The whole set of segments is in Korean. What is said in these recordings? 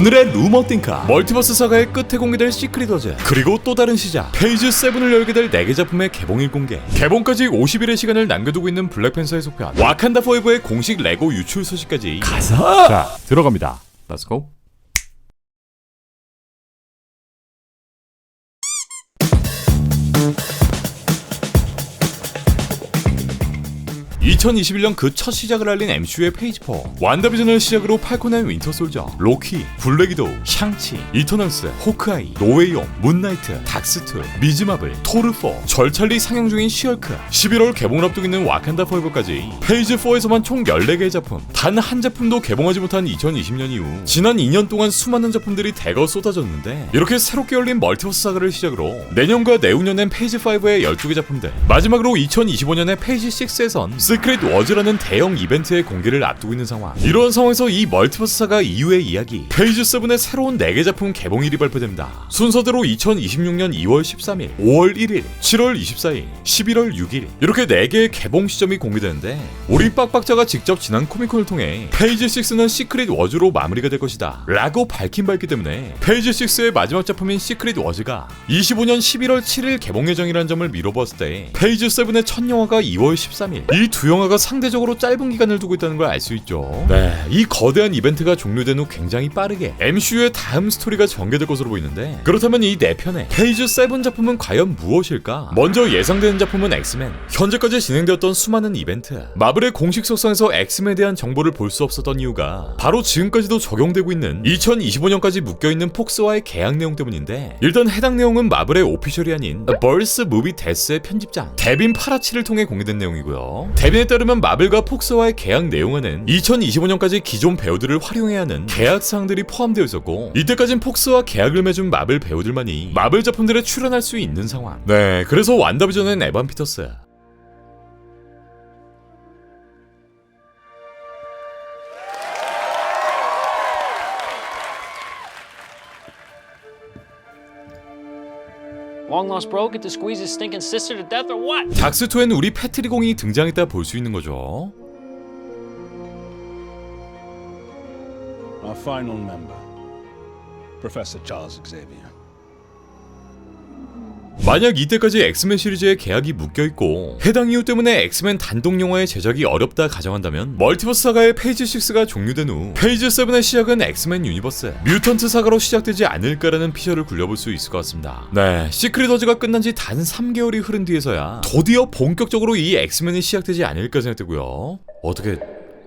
오늘의 루머 띵카, 멀티버스 사가의 끝에 공개될 시크릿 워즈, 그리고 또 다른 시작 페이지 7을 열게 될 4개 작품의 개봉일 공개. 개봉까지 50일의 시간을 남겨두고 있는 블랙팬서의 속편 와칸다 포에버의 공식 레고 유출 소식까지 가서 자 들어갑니다. Let's go. 2021년 그 첫 시작을 알린 MCU의 페이지 4, 완다비전을 시작으로 팔콘 앤 윈터 솔저, 로키, 블랙 위도우, 샹치, 이터널스, 호크아이, 노웨이홈, 문나이트, 닥스2, 미즈마블, 토르4, 절찰리 상영 중인 시얼크, 11월 개봉을 앞두고 있는 와칸다 포에버까지 페이지 4에서만 총 14개의 작품, 단 한 작품도 개봉하지 못한 2020년 이후 지난 2년 동안 수많은 작품들이 대거 쏟아졌는데, 이렇게 새롭게 열린 멀티버스 사가를 시작으로 내년과 내후년엔 페이지 5의 12개 작품들, 마지막으로 2025년에 페이지 6에선 시크릿 워즈라는 대형 이벤트의 공개를 앞두고 있는 상황. 이런 상황에서 이 멀티버스 사가 이후의 이야기 페이지 7의 새로운 4개 작품 개봉일이 발표됩니다. 순서대로 2026년 2월 13일, 5월 1일, 7월 24일, 11월 6일 이렇게 4개의 개봉 시점이 공개되는데, 우리 빡빡자가 직접 지난 코미콘을 통해 페이지 6는 시크릿 워즈로 마무리가 될 것이다 라고 밝힌 바 있기 때문에 페이지 6의 마지막 작품인 시크릿 워즈가 25년 11월 7일 개봉 예정이라는 점을 미뤄보았을 때 페이지 7의 첫 영화가 2월 13일, 이 두 영화가 상대적으로 짧은 기간을 두고 있다는 걸 알 수 있죠. 네, 이 거대한 이벤트가 종료된 후 굉장히 빠르게 MCU의 다음 스토리가 전개될 것으로 보이는데, 그렇다면 이 4편의 페이지 7 작품은 과연 무엇일까? 먼저 예상되는 작품은 엑스맨. 현재까지 진행되었던 수많은 이벤트, 마블의 공식 석상에서 엑스맨에 대한 정보를 볼 수 없었던 이유가 바로 지금까지도 적용되고 있는 2025년까지 묶여있는 폭스와의 계약 내용 때문인데, 일단 해당 내용은 마블의 오피셜이 아닌 벌스 무비 데스의 편집장 데빈 파라치를 통해 공개된 내용이고요. 데빈에 따르면 마블과 폭스와의 계약 내용에는 2025년까지 기존 배우들을 활용해야 하는 계약 사항들이 포함되어 있었고, 이때까진 폭스와 계약을 맺은 마블 배우들만이 마블 작품들에 출연할 수 있는 상황. 네, 그래서 완다비전엔 에반 피터스, Long lost bro, get to squeeze his stinking sister to death or what? 닥스2엔 우리 패트리공이 등장했다 볼 수 있는 거죠. Our final member, Professor Charles Xavier. 만약 이때까지 엑스맨 시리즈의 계약이 묶여있고 해당 이유 때문에 엑스맨 단독 영화의 제작이 어렵다 가정한다면, 멀티버스 사가의 페이지 6가 종료된 후 페이지 7의 시작은 엑스맨 유니버스, 뮤턴트 사가로 시작되지 않을까라는 피셜을 굴려볼 수 있을 것 같습니다. 네, 시크릿 워즈가 끝난 지 단 3개월이 흐른 뒤에서야 드디어 본격적으로 이 엑스맨이 시작되지 않을까 생각되고요. 어떻게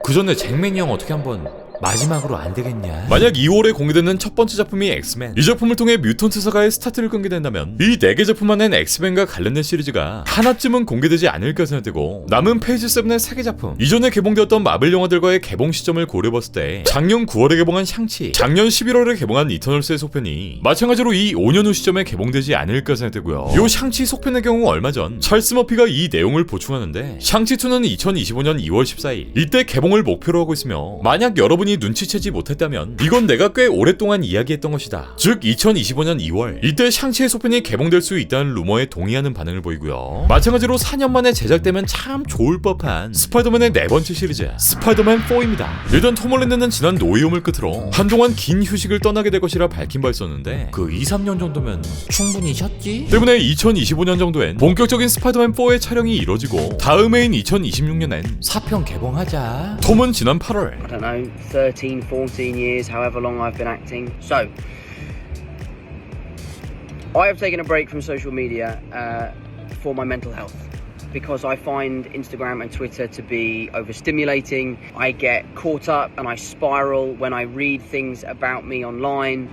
그 전에 잭맨이 형 어떻게 한번 마지막으로 안 되겠냐? 만약 2월에 공개되는 첫 번째 작품이 엑스맨, 이 작품을 통해 뮤턴트 사가의 스타트를 끊게 된다면 이 4개 작품 안엔 엑스맨과 관련된 시리즈가 하나쯤은 공개되지 않을까 생각되고, 남은 페이지 7의 3개 작품, 이전에 개봉되었던 마블 영화들과의 개봉 시점을 고려해봤을 때 작년 9월에 개봉한 샹치, 작년 11월에 개봉한 이터널스의 속편이 마찬가지로 이 5년 후 시점에 개봉되지 않을까 생각되고요. 요 샹치 속편의 경우 얼마 전 찰스 머피가 이 내용을 보충하는데, 샹치2는 2025년 2월 14일 이때 개봉을 목표로 하고 있으며, 만약 여러분 눈치채지 못했다면 이건 내가 꽤 오랫동안 이야기했던 것이다, 즉 2025년 2월 이때 샹치의 속편이 개봉될 수 있다는 루머에 동의하는 반응을 보이고요. 마찬가지로 4년 만에 제작되면 참 좋을 법한 스파이더맨의 4번째 시리즈 스파이더맨 4입니다. 일단 톰 홀랜드는 지난 노이홈을 끝으로 한동안 긴 휴식을 떠나게 될 것이라 밝힌 바 있었는데, 그 2-3년 정도면 충분히 쉬었지? 때문에 2025년 정도엔 본격적인 스파이더맨 4의 촬영이 이뤄지고 다음 해인 2026년엔 4편 개봉하자. 톰은 지난 8월 I don't know, 13, 14 years, however long I've been acting. So, I have taken a break from social media for my mental health, because I find Instagram and Twitter to be overstimulating. I get caught up and I spiral when I read things about me online.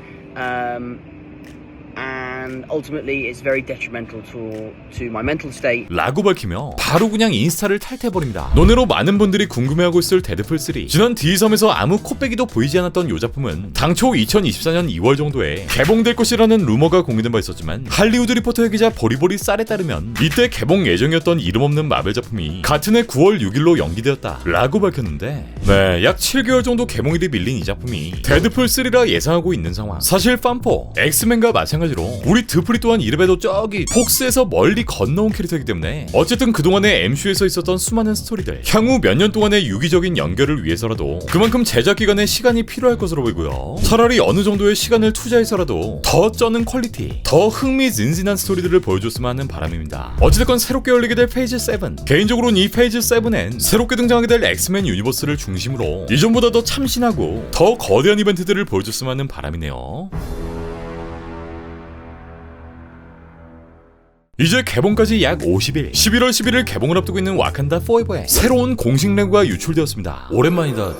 And ultimately it's very detrimental to my mental state 라고 밝히며 바로 그냥 인스타를 탈퇴해버립니다. 논외로 많은 분들이 궁금해하고 있을 데드풀 3, 지난 D3에서 아무 코빼기도 보이지 않았던 이 작품은 당초 2024년 2월 정도에 개봉될 것이라는 루머가 공개된 바 있었지만, 할리우드 리포터의 기자 보리보리 쌀에 따르면 이때 개봉 예정이었던 이름 없는 마블 작품이 같은 해 9월 6일로 연기되었다 라고 밝혔는데, 네, 약 7개월 정도 개봉일이 밀린 이 작품이 데드풀 3라 예상하고 있는 상황. 사실 팜4, 엑스맨과 마찬가지로 마찬가지로 우리 드프리 또한 이래봬도 저기 폭스에서 멀리 건너온 캐릭터이기 때문에 어쨌든 그동안의 MCU에서 있었던 수많은 스토리들 향후 몇 년 동안의 유기적인 연결을 위해서라도 그만큼 제작 기간에 시간이 필요할 것으로 보이고요. 차라리 어느 정도의 시간을 투자해서라도 더 쩌는 퀄리티, 더 흥미진진한 스토리들을 보여줬으면 하는 바람입니다. 어찌됐건 새롭게 열리게 될 페이지 7, 개인적으로는 이 페이지 7엔 새롭게 등장하게 될 엑스맨 유니버스를 중심으로 이전보다 더 참신하고 더 거대한 이벤트들을 보여줬으면 하는 바람이네요. 이제 개봉까지 약 50일, 11월 11일 개봉을 앞두고 있는 와칸다 포에버에 새로운 공식 레고가 유출되었습니다. 오랜만이다.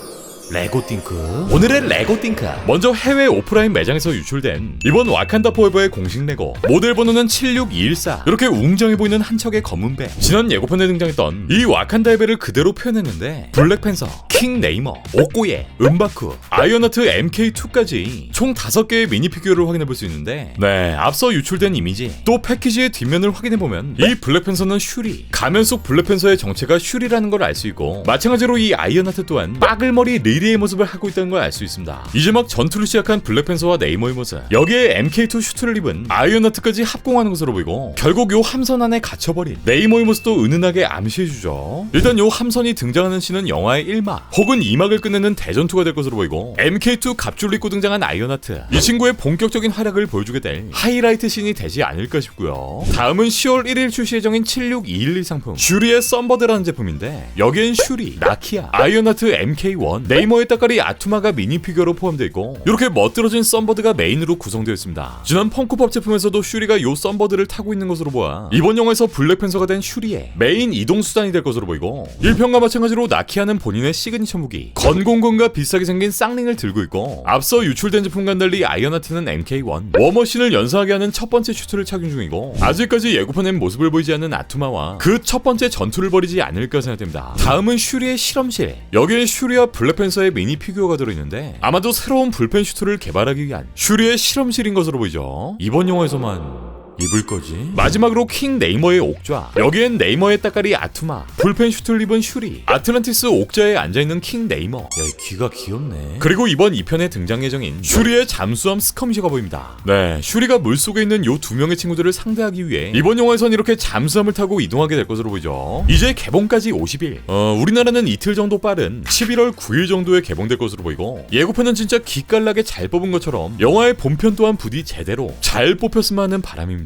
레고 띵크. 오늘의 레고 띵크. 먼저 해외 오프라인 매장에서 유출된 이번 와칸다 포에버의 공식 레고. 모델 번호는 76214. 이렇게 웅장해 보이는 한 척의 검은 배. 지난 예고편에 등장했던 이 와칸다의 배를 그대로 표현했는데 블랙팬서, 킹 네이머, 오꼬예, 은바쿠, 아이언하트 MK2까지 총 5개의 미니 피규어를 확인해 볼 수 있는데 네, 앞서 유출된 이미지 또 패키지의 뒷면을 확인해 보면 이 블랙팬서는 슈리, 가면 속 블랙팬서의 정체가 슈리라는 걸 알 수 있고 마찬가지로 이 아이언하트 또한 빠글머리 리리의 모습을 하고 있다는 걸 알 수 있습니다. 이제 막 전투를 시작한 블랙팬서와 네이머의 모습, 여기에 MK2 슈트를 입은 아이언하트까지 합공하는 것으로 보이고 결국 요 함선 안에 갇혀버린 네이머의 모습도 은은하게 암시해주죠. 일단 요 함선이 등장하는 씬은 영화의 1막 혹은 2막을 끝내는 대전투가 될 것으로 보이고 MK2 갑줄을 입고 등장한 아이언하트, 이 친구의 본격적인 활약을 보여주게 될 하이라이트 씬이 되지 않을까 싶고요. 다음은 10월 1일 출시 예정인 76112 상품 슈리의 썬버드라는 제품인데 여기엔 슈리, 나키아, 아이언하트 MK1, 네이머의 따까리 아투마가 미니 피규어로 포함되어 있고 이렇게 멋들어진 썬버드가 메인으로 구성되어 있습니다. 지난 펑크팝 제품에서도 슈리가 요 썬버드를 타고 있는 것으로 보아 이번 영화에서 블랙팬서가 된 슈리의 메인 이동 수단이 될 것으로 보이고 1편과 마찬가지로 나키아는 본인의 시그니처 무기 건공건과 비싸게 생긴 쌍링을 들고 있고 앞서 유출된 제품과 달리 아이언하트는 MK1 워머신을 연상하게 하는 첫 번째 슈트를 착용 중이고 아직까지 예고편엔 모습을 보이지 않는 아투마와 그 첫 번째 전투를 벌이지 않을까 생각됩니다. 다음은 슈리의 실험실, 여기에 슈리와 블랙팬서의 미니 피규어가 들어있는데 아마도 새로운 불펜 슈트를 개발하기 위한 슈리의 실험실인 것으로 보이죠. 이번 영화에서만 입을 거지? 마지막으로 킹 네이머의 옥좌, 여기엔 네이머의 따까리 아투마, 불펜 슈트를 입은 슈리, 아틀란티스 옥좌에 앉아있는 킹 네이머. 야, 이 귀가 귀엽네. 그리고 이번 2편에 등장 예정인 슈리의 잠수함 스커미셔가 보입니다. 네, 슈리가 물속에 있는 요 2명의 친구들을 상대하기 위해 이번 영화에선 이렇게 잠수함을 타고 이동하게 될 것으로 보이죠. 이제 개봉까지 50일, 우리나라는 이틀 정도 빠른 11월 9일 정도에 개봉될 것으로 보이고 예고편은 진짜 기깔나게 잘 뽑은 것처럼 영화의 본편 또한 부디 제대로 잘 뽑혔으면 하는 바람입니다.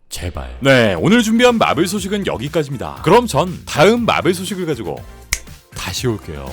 제발. 네, 오늘 준비한 마블 소식은 여기까지입니다. 그럼 전 다음 마블 소식을 가지고 다시 올게요.